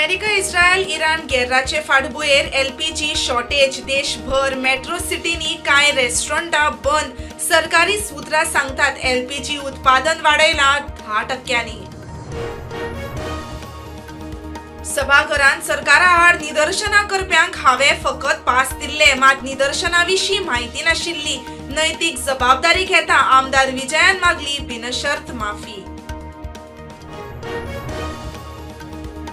America, Israel, Iran गेर्राचे फाटभुंयेर LPG shortage देशभर metro सिटींनी कांय रेस्टॉरंटां बंद. सरकारी सुत्रां सांगतात एलपीजी उत्पादन वाडयलां 10%. सभाघरांत सरकारा आड निदर्शनां करप्यांक हांवें फकत पास दिल्ले, मात निदर्शनां विशीं म्हायती नाशिल्ली. नैतीक जबाबदारी घेता आमदार विजयान मागली बिनशर्त माफी.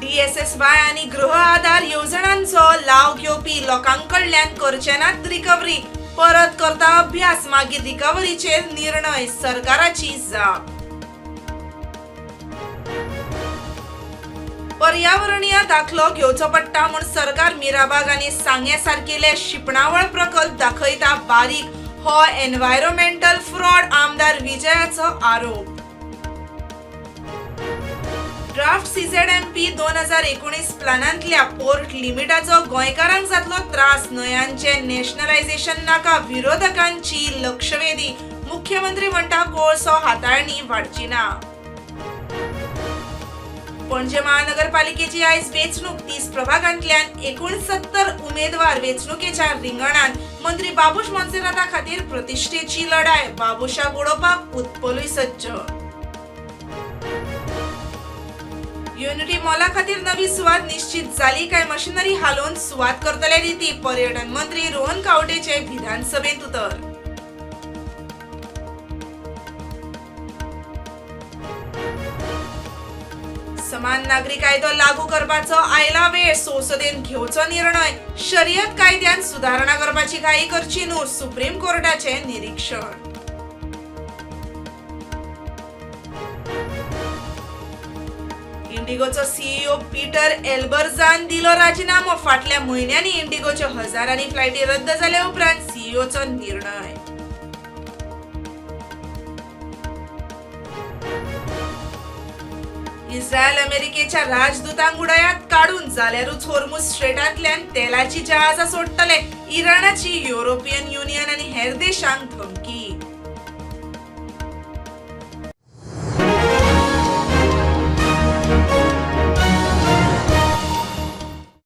DSSY आनी गृह आधार येवजणांचो लाव घेवपी लोकांकडल्यान करचे नात रिकव्हरी. परत करता अभ्यास, मागीर रिकव्हरीचेर निर्णय. सरकाराची जाप. पर्यावरणीय दाखलो घेवचो पडटा म्हूण सरकार मिराबाग आनी सांगे सारकिले शिपणावळ प्रकल्प दाखयता बारीक. हो एन्व्हायरमेंटल फ्रॉड. आमदार विजयाचो आरोप. ड्राफ्ट CZMP 2019 प्लॅनांतल्या पोर्ट लिमिटाचो गोंयकारांक जातलो त्रास. न्हंयांचे नॅशनलायझेशन नाका. विरोधकांची लक्षवेधी. मुख्यमंत्री म्हणटा कोळसो हाताळणी वाडची ना. पणजे महानगरपालिकेची आयज वेंचणूक. 30 प्रभागांतल्यान 69 उमेदवार वेंचणुकेच्या रिंगणांत. मंत्री बाबूश मोन्सेराता खातीर प्रतिश्ठेची लढाय. बाबूशाक उडोवपाक उत्पलूय सज्ज. युनिटी मॉला खातीर नवी सुवात निश्चित जाली. काय मशिनरी हालोवन सुवात करतले रीती. पर्यटन मंत्री रोहन कावटेचे विधानसभेत उतर. समान नागरी कायदो लागू करपाचो आयला वेळ. संसदेन घेवचो निर्णय. शरीयत कायद्यात सुदारणा करपाची घाई करची न्हू. सुप्रीम कोर्टाचे निरीक्षण. इंडिगोचो CEO पीटर एल्बर्जान दिलो राजीनामो. फाटल्या म्हयन्यांनी इंडिगोच्यो हजारांनी फ्लायटी रद्द जाले उपरांत CEOचो निर्णय. इस्रायल अमेरिकेच्या राजदूतांक उडयात काडून जाल्यारूच होर्मुझ स्ट्रेटांतल्यान तेलाची जहाजां सोडटले. इराणाची युरोपियन युनियन आनी हेर देशांक धमकी.